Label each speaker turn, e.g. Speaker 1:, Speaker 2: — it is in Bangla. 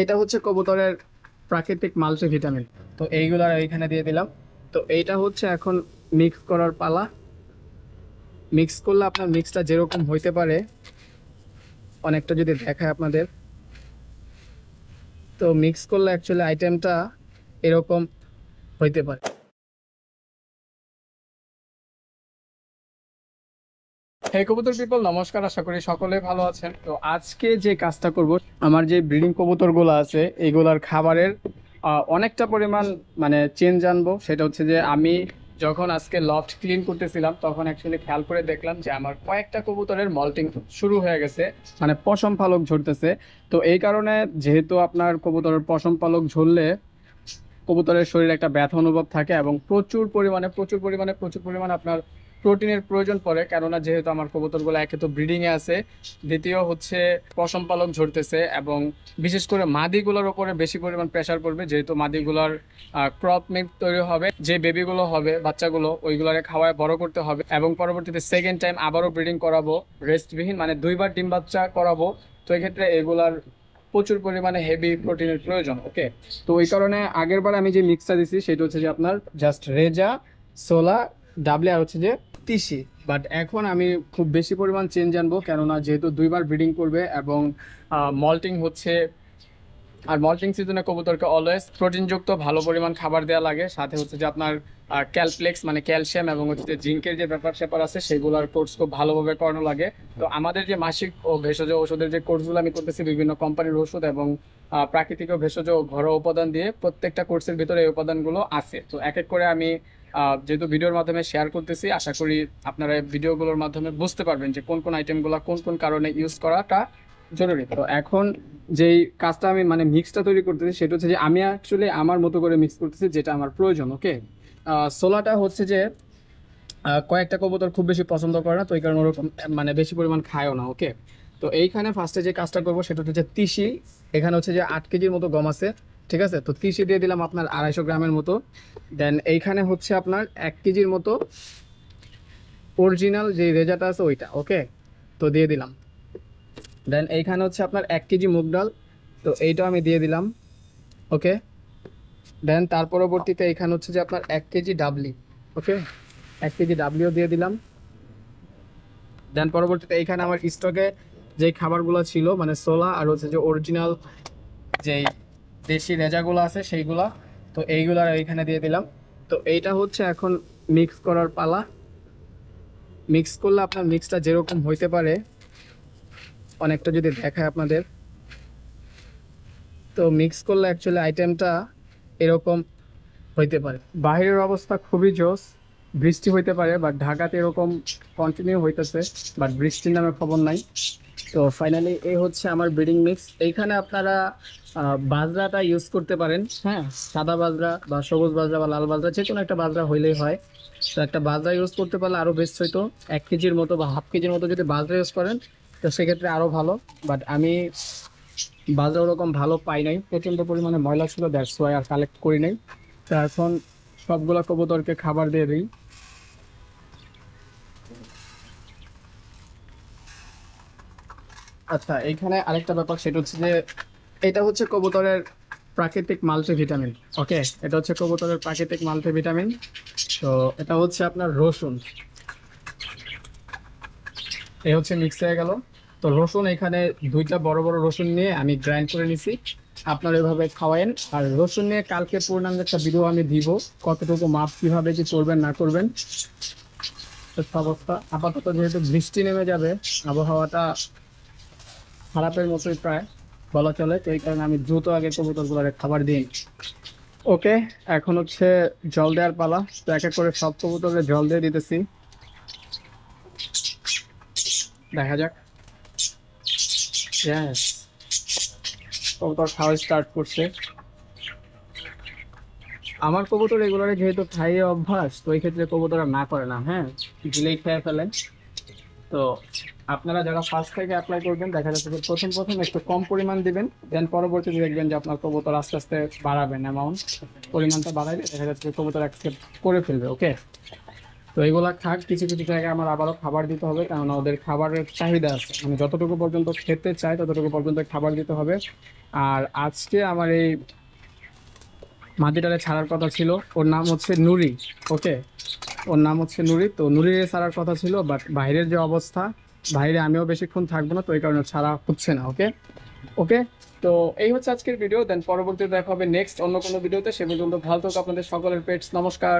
Speaker 1: এটা হচ্ছে কবুতরের প্রাকৃতিক মাল্টিভিটামিন। তো এইগুলা এইখানে দিয়ে দিলাম। তো এইটা হচ্ছে এখন মিক্স করার পালা। মিক্স করলে আপনার মিক্সটা যেরকম হইতে পারে, অনেকটা যদি দেখায় আপনাদের, তো মিক্স করলে অ্যাকচুয়ালি আইটেমটা এরকম হইতে পারে। হে কবুতর পিপল, নমস্কার, আশা করি সকলে ভালো আছেন। তো আজকে যে কাজটা করব, আমার যে ব্রিডিং কবুতরগুলো আছে এইগুলার খাবারের অনেকটা পরিমাণ মানে চেঞ্জ আনবো। সেটা হচ্ছে যে আমি যখন আজকে লফট ক্লিন করতেছিলাম তখন অ্যাকচুয়ালি খেয়াল করে দেখলাম যে আমার কয়েকটা কবুতরের মল্টিং শুরু হয়ে গেছে, মানে পশম পালক ঝরতেছে। তো এই কারণে, যেহেতু আপনার কবুতরের পশম পালক ঝরলে কবুতরের শরীরে একটা ব্যথা অনুভব থাকে এবং প্রচুর পরিমাণে আপনার প্রোটিনের প্রয়োজন পড়ে। কেননা যেহেতু আমার কবুতরগুলো একে তো ব্রিডিংয়ে আছে, দ্বিতীয় হচ্ছে পশম পালক ঝরতেছে, এবং বিশেষ করে মাদিগুলোর ওপরে বেশি পরিমাণ প্রেশার পড়বে, যেহেতু মাদিগুলোর ক্রপ মিল্ক তৈরি হবে, যে বেবিগুলো হবে বাচ্চাগুলো ওইগুলোরে খাওয়ায় বড় করতে হবে, এবং পরবর্তীতে সেকেন্ড টাইম আবারও ব্রিডিং করাবো রেস্টবিহীন, মানে দুইবার ডিম বাচ্চা করাবো। তো এক্ষেত্রে এগুলার প্রচুর পরিমাণে হেভি প্রোটিনের প্রয়োজন। ওকে, তো ওই কারণে আগের বার আমি যে মিক্সটা দিছি সেটা হচ্ছে যে আপনার জাস্ট রেজা, সোলা, ডাবলি আর হচ্ছে যে তিসি। বাট এখন আমি খুব বেশি পরিমাণ চেঞ্জ আনবো, কেননা যেহেতু দুইবার ব্রিডিং করবে এবং মল্টিং হচ্ছে। আর মল্টিং সিজনে কবুতরকে অলওয়েজ প্রোটিনযুক্ত ভালো পরিমাণ খাবার দেওয়া লাগে, সাথে হচ্ছে যে আপনার ক্যালপ্লেক্স মানে ক্যালসিয়াম এবং হচ্ছে যে জিঙ্কের যে ব্যাপার স্যাপার আছে সেগুলোর কোর্স খুব ভালোভাবে করানো লাগে। তো আমাদের যে মাসিক ও ভেষজ ওষুধের যে কোর্সগুলো আমি করতেছি বিভিন্ন কোম্পানির ওষুধ এবং প্রাকৃতিক ও ভেষজ ঘরোয়া উপাদান দিয়ে, প্রত্যেকটা কোর্সের ভিতরে এই উপাদানগুলো আছে। তো এক এক করে আমি যেহেতু ভিডিওর মাধ্যমে শেয়ার করতেছি, আশা করি আপনারা এই ভিডিওগুলোর মাধ্যমে বুঝতে পারবেন যে কোন কোন আইটেমগুলো কোন কোন কারণে ইউজ করাটা জরুরি। তো এখন যেই কাজটা আমি মানে মিক্সটা তৈরি করতেছি সেটা হচ্ছে যে আমি অ্যাকচুয়ালি আমার মতো করে মিক্স করতেছি যেটা আমার প্রয়োজন। ওকে, সোলাটা হচ্ছে যে কয়েকটা কবুতর খুব বেশি পছন্দ করে না, তো এই কারণে ওরকম মানে বেশি পরিমাণ খায়ও না। ওকে, তো এইখানে ফার্স্টে যে কাজটা করবো সেটা হচ্ছে যে তিসি। এখানে হচ্ছে যে 8 কেজির মতো গম আছে, ঠিক আছে। তো তিসি দিয়ে দিলাম আপনার 250 গ্রামের মতো। দেন এইখানে হচ্ছে আপনার 1 কেজির মতো অরিজিনাল যে রেজাটা আছে ওইটা। ওকে, তো দিয়ে দিলাম। দেন এইখানে হচ্ছে আপনার 1 কেজি মুগ ডাল, তো এইটাও আমি দিয়ে দিলাম। ওকে, দেন তার পরবর্তীতে এখানে হচ্ছে যে আপনার 1 কেজি ডাবলি। ওকে, 1 কেজি ডাবলিও দিয়ে দিলাম। দেন পরবর্তীতে এইখানে আমার স্টকে যে খাবারগুলো ছিল মানে সোলা আর হচ্ছে যে অরিজিনাল যেই দেশি রেজাগুলো আছে সেইগুলা, তো এইগুলা এইখানে দিয়ে দিলাম। তো এইটা হচ্ছে এখন মিক্স করার পালা। মিক্স করলে আপনার মিক্সটা যেরকম হইতে পারে, অনেকটা যদি দেখায় আপনাদের, তো মিক্স করলে অ্যাকচুয়ালি আইটেমটা এরকম হইতে পারে। বাইরের অবস্থা খুবই জোস, বৃষ্টি হইতে পারে, বাট ঢাকাতে এরকম কন্টিনিউ হইতেছে, বাট বৃষ্টির নামে খবর নাই। তো ফাইনালি এই হচ্ছে আমার ব্রিডিং মিক্স। এইখানে আপনারা বাজরাটা ইউজ করতে পারেন, হ্যাঁ, সাদা বাজরা বা সবুজ বাজরা বা লাল বাজরা, যে কোনো একটা বাজরা হইলেই হয়। তো একটা বাজরা ইউজ করতে পারলে আরও বেস্ট হইতো। 1 কেজির মতো বা হাফ কেজির মতো যদি বাজরা ইউজ করেন তো সেক্ষেত্রে আরও ভালো। বাট আমি বাজরা ওরকম ভালো পাই নাই, প্রচণ্ড পরিমাণে ময়লা ছিল, দ্যাটস ওয়াই আর কালেক্ট করি নাই। তো এখন সবগুলা কবুতরকে খাবার দিয়ে দিই। আচ্ছা, এইখানে আরেকটা ব্যাপার সেটা হচ্ছে যে এটা হচ্ছে কবুতরের প্রাকৃতিক মাল্টিভিটামিন। ওকে, এটা হচ্ছে কবুতরের প্রাকৃতিক মাল্টিভিটামিন। তো এটা হচ্ছে আপনার রসুন, এই হচ্ছে মিক্স হয়ে গেল। তো রসুন এখানে দুইটা বড় বড় রসুন নিয়ে আমি গ্রাইন্ড করে নিছি। আপনারা এভাবে খাওয়ায়েন। আর রসুন নিয়ে কালকে পূর্ণাঙ্গ একটা ভিডিও আমি দিব, কতটুকু মাপ কীভাবে কি করবেন না করবেন। অবস্থা আপাতত যেহেতু বৃষ্টি নেমে যাবে, আবহাওয়াটা খারাপের মতোই প্রায় বলা চলে, তো এই কারণে আমি দ্রুত আগে কবুতরগুলোর খাবার দিই। ওকে, এখন হচ্ছে জল দেওয়ার পালা। তো এক এক করে সব কবুতরে জল দিয়ে দিতেছি, দেখা যাক। হ্যাঁ, কবুতর খাওয়া স্টার্ট করছে। আমার কবুতর এগুলোরে যেহেতু খাইয়ে অভ্যাস, তো এই ক্ষেত্রে কবুতরা না করে না, হ্যাঁ, দিলেই খেয়ে ফেলেন। তো আপনারা যারা ফার্স্ট থেকে অ্যাপ্লাই করবেন, দেখা যাচ্ছে যে প্রথম প্রথম একটু কম পরিমাণ দিবেন, দেন পরবর্তীতে দেখবেন যে আপনার কবুতর আস্তে আস্তে বাড়াবেন, অ্যামাউন্ট পরিমাণটা বাড়াবে, দেখা যাচ্ছে যে কবুতর অ্যাকসেপ্ট করে ফেলবে। ওকে, তো এগুলা খাক, কিছু কিছু জায়গায় আমার আবারও খাবার দিতে হবে, কারণ ওদের খাবারের চাহিদা আছে, মানে যতটুকু পর্যন্ত খেতে চায় ততটুকু পর্যন্ত খাবার দিতে হবে। আর আজকে আমার এই মাদিটারে ছাড়ার কথা ছিল, ওর নাম হচ্ছে নুরি। ওকে, ওর নাম হচ্ছে নুরি। তো নুরিরে ছাড়ার কথা ছিল, বাট বাইরের যে অবস্থা, বাইরে আমিও বেশিক্ষণ থাকবো না, তো এই কারণে ছাড়া হচ্ছে না। ওকে ওকে। তো এই হচ্ছে আজকের ভিডিও, দেন পরবর্তীতে দেখা হবে নেক্সট অন্য কোনো ভিডিওতে। সে পর্যন্ত ভালো থাকুক আপনাদের সকলের পেটস। নমস্কার।